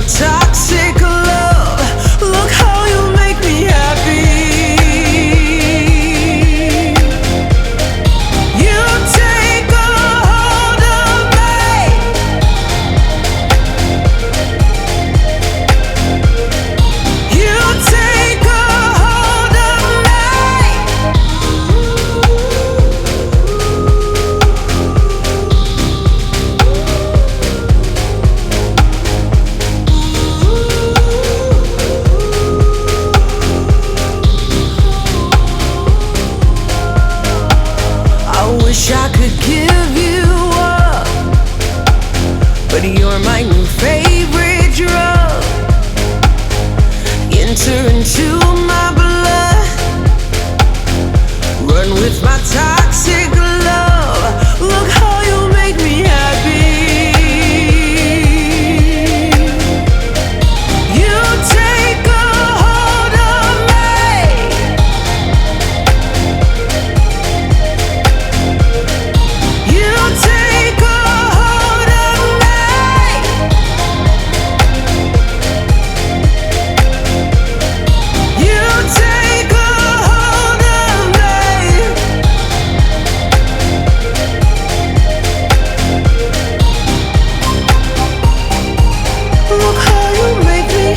toxic love. Look how you make me happy. You take a hold of me. You take a hold of me. I wish I could give you up, but you're my new favorite drug. Enter into my blood, run with my toxic love. Look how you make me happy. You take a hold of me. You take a hold of me. You take a hold of me. Look how you make me.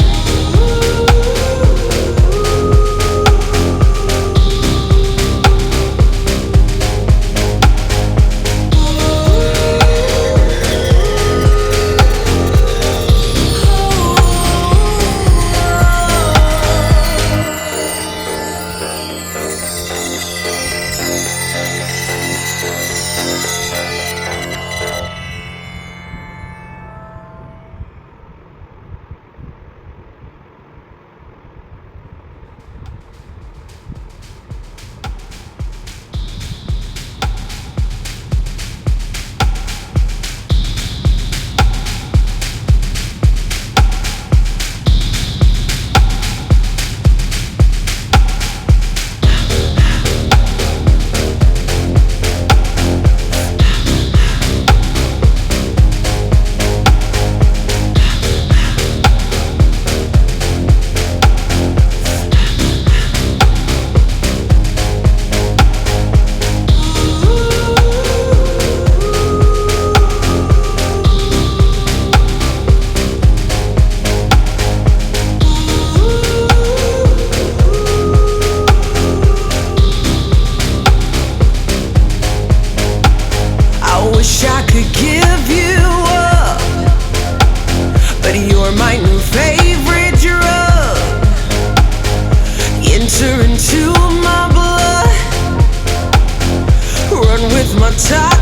I wish I could give you up, but you're my new favorite drug. Enter into my blood, run with my toxic